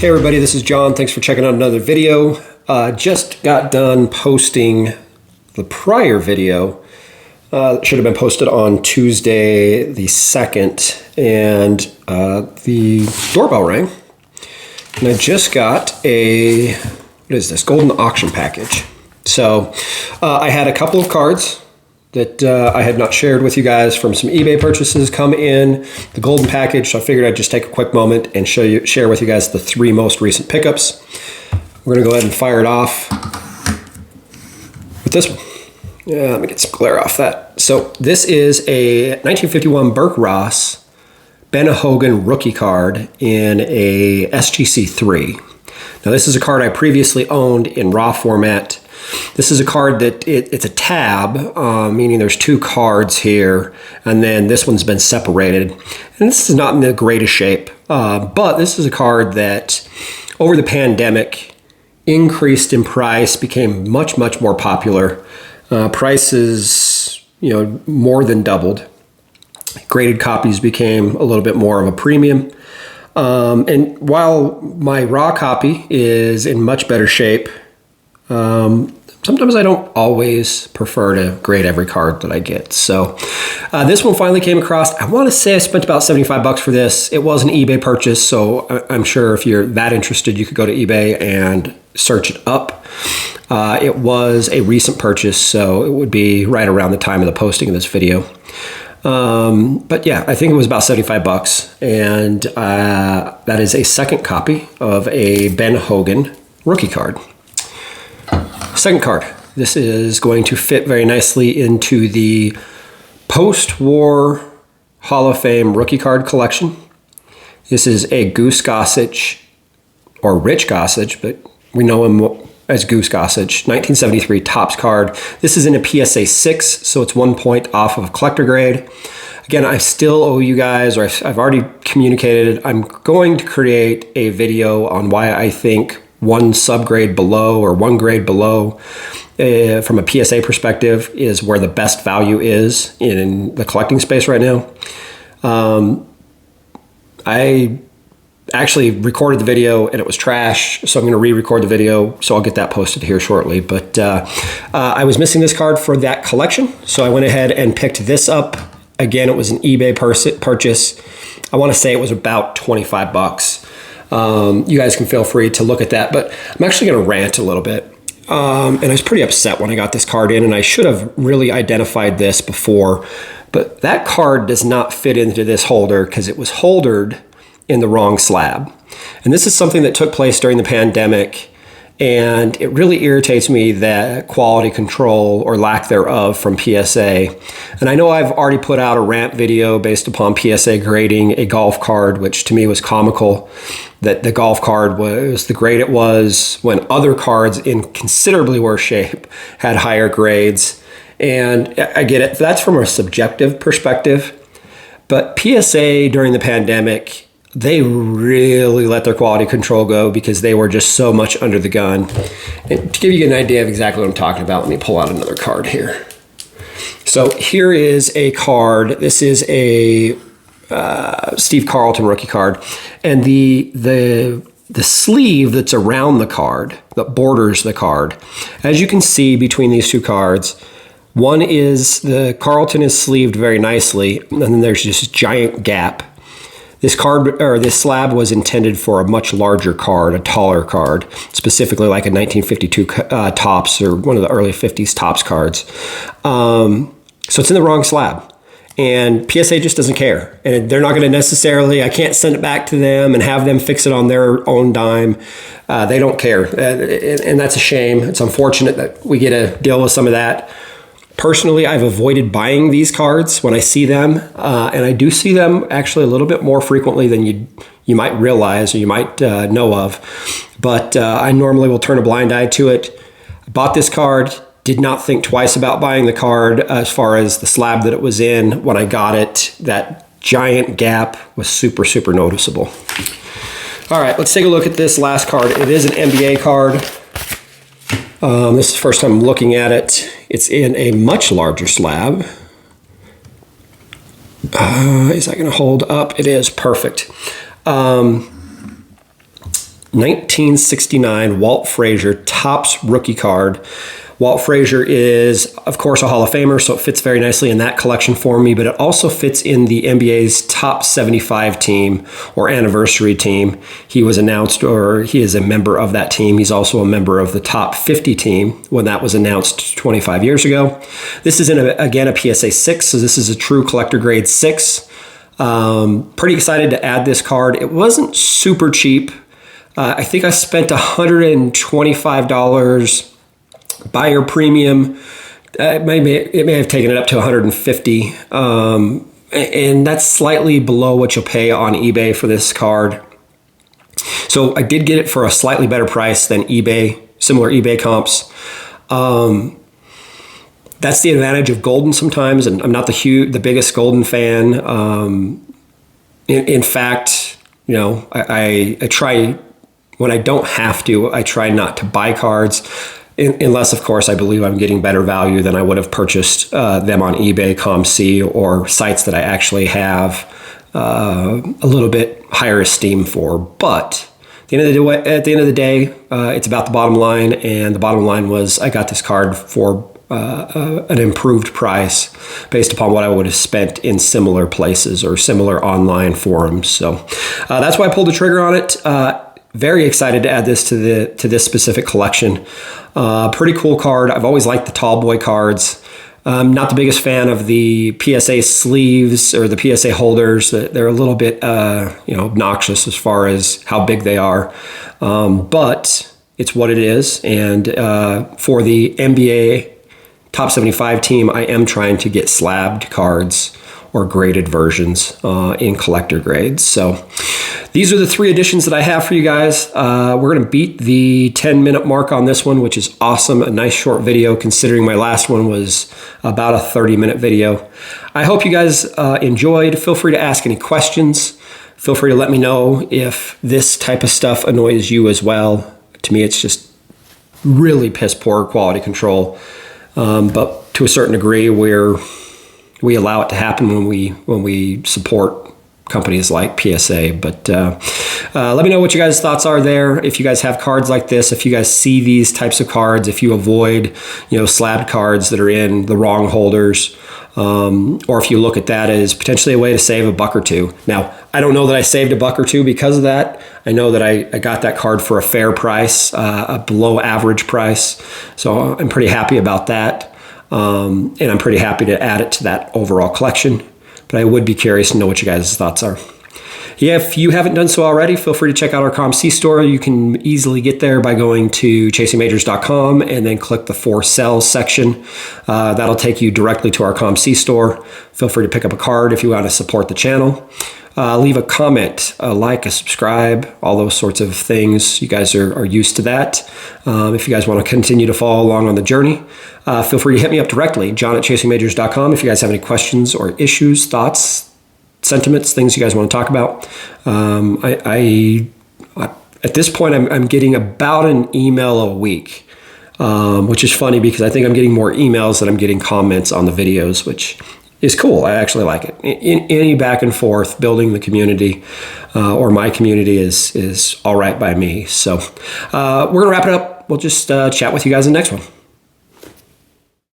Hey everybody, this is John. Thanks for checking out another video. Just got done posting the prior video. It should have been posted on Tuesday the 2nd, and the doorbell rang. And I just got a, what is this, golden auction package. So I had a couple of cards that I had not shared with you guys from some eBay purchases come in the golden package. So I figured I'd just take a quick moment and share with you guys the 3 most recent pickups. We're gonna go ahead and fire it off with this one. Yeah, let me get some glare off that. So this is a 1951 Burke Ross Ben Hogan rookie card in a SGC3. Now this is a card I previously owned in raw format. This is a card that it's a tab, meaning there's 2 cards here, and then this one's been separated. And this is not in the greatest shape, but this is a card that over the pandemic increased in price, became much, much more popular. Prices, more than doubled. Graded copies became a little bit more of a premium. And while my raw copy is in much better shape, sometimes I don't always prefer to grade every card that I get. So this one finally came across. I want to say I spent about 75 bucks for this. It was an eBay purchase, so I'm sure if you're that interested, you could go to eBay and search it up. It was a recent purchase, so it would be right around the time of the posting of this video. But yeah, I think it was about 75 bucks, and that is a second copy of a Ben Hogan rookie card. Second card. This is going to fit very nicely into the post-war Hall of Fame rookie card collection. This is a Goose Gossage, or Rich Gossage, but we know him as Goose Gossage, 1973 Topps card. This is in a PSA 6, so it's 1 point off of collector grade. Again, I still owe you guys, or I've already communicated, I'm going to create a video on why I think one subgrade below or one grade below from a PSA perspective is where the best value is in the collecting space right now. I actually recorded the video and it was trash, so I'm going to re-record the video, so I'll get that posted here shortly. But I was missing this card for that collection, so I went ahead and picked this up. Again, it was an eBay purchase. I want to say it was about 25 bucks. You guys can feel free to look at that, but I'm actually going to rant a little bit. And I was pretty upset when I got this card in, and I should have really identified this before, but that card does not fit into this holder because it was holdered in the wrong slab. And this is something that took place during the pandemic, and it really irritates me that quality control or lack thereof from PSA. And I know I've already put out a rant video based upon PSA grading a golf card, which to me was comical, that the golf card was the grade it was when other cards in considerably worse shape had higher grades. And I get it, that's from a subjective perspective, but PSA during the pandemic, they really let their quality control go because they were just so much under the gun. And to give you an idea of exactly what I'm talking about, let me pull out another card here. So here is a card. This is a Steve Carlton rookie card. And the sleeve that's around the card, that borders the card, as you can see between these 2 cards, one is the Carlton is sleeved very nicely, and then there's this giant gap. This card, or this slab, was intended for a much larger card, a taller card, specifically like a 1952 Topps or one of the early 50s Topps cards. So it's in the wrong slab, and PSA just doesn't care. And they're not going to necessarily, I can't send it back to them and have them fix it on their own dime. They don't care, and that's a shame. It's unfortunate that we get to deal with some of that. Personally, I've avoided buying these cards when I see them, and I do see them actually a little bit more frequently than you might realize or you might know of. But I normally will turn a blind eye to it. I bought this card, did not think twice about buying the card as far as the slab that it was in. When I got it, that giant gap was super, super noticeable. All right, let's take a look at this last card. It is an NBA card. This is the first time I'm looking at it. It's in a much larger slab. Is that going to hold up? It is perfect. 1969 Walt Frazier Topps rookie card. Walt Frazier is, of course, a Hall of Famer, so it fits very nicely in that collection for me, but it also fits in the NBA's top 75 team or anniversary team. He was announced, or he is a member of that team. He's also a member of the top 50 team when that was announced 25 years ago. This is, again, a PSA 6, so this is a true collector grade 6. Pretty excited to add this card. It wasn't super cheap. I think I spent $125 buyer premium. It may have taken it up to $150, and that's slightly below what you'll pay on eBay for this card. So I did get it for a slightly better price than eBay, similar eBay comps. That's the advantage of Golden sometimes, and I'm not the biggest Golden fan. In fact, you know, I try, when I don't have to, I try not to buy cards. Unless, of course, I believe I'm getting better value than I would have purchased them on eBay, COMC, or sites that I actually have a little bit higher esteem for. But at the end of the day, it's about the bottom line, and the bottom line was I got this card for an improved price based upon what I would have spent in similar places or similar online forums. So that's why I pulled the trigger on it. Very excited to add this to this specific collection. Pretty cool card. I've always liked the tall boy cards. I'm not the biggest fan of the PSA sleeves or the PSA holders. They're a little bit obnoxious as far as how big they are. But it's what it is. And for the NBA top 75 team, I am trying to get slabbed cards or graded versions in collector grades. So these are the 3 editions that I have for you guys. We're gonna beat the 10-minute mark on this one, which is awesome. A nice short video considering my last one was about a 30-minute video. I hope you guys enjoyed. Feel free to ask any questions. Feel free to let me know if this type of stuff annoys you as well. To me, it's just really piss poor quality control. But to a certain degree, we allow it to happen when we support companies like PSA. But let me know what you guys' thoughts are there. If you guys have cards like this, if you guys see these types of cards, if you avoid, slabbed cards that are in the wrong holders, or if you look at that as potentially a way to save a buck or two. Now, I don't know that I saved a buck or two because of that. I know that I got that card for a fair price, a below average price. So I'm pretty happy about that. And I'm pretty happy to add it to that overall collection. But I would be curious to know what you guys' thoughts are. Yeah, if you haven't done so already, feel free to check out our COMC store. You can easily get there by going to chasingmajors.com and then click the For Sale section. That'll take you directly to our COMC store. Feel free to pick up a card if you want to support the channel. Leave a comment, a like, a subscribe, all those sorts of things. You guys are used to that. If you guys want to continue to follow along on the journey, feel free to hit me up directly, john@chasingmajors.com, if you guys have any questions or issues, thoughts, sentiments, things you guys want to talk about. At this point, I'm getting about an email a week, which is funny because I think I'm getting more emails than I'm getting comments on the videos, which is cool. I actually like it. Any back and forth, building the community or my community is all right by me. So we're gonna wrap it up. We'll just chat with you guys in the next one.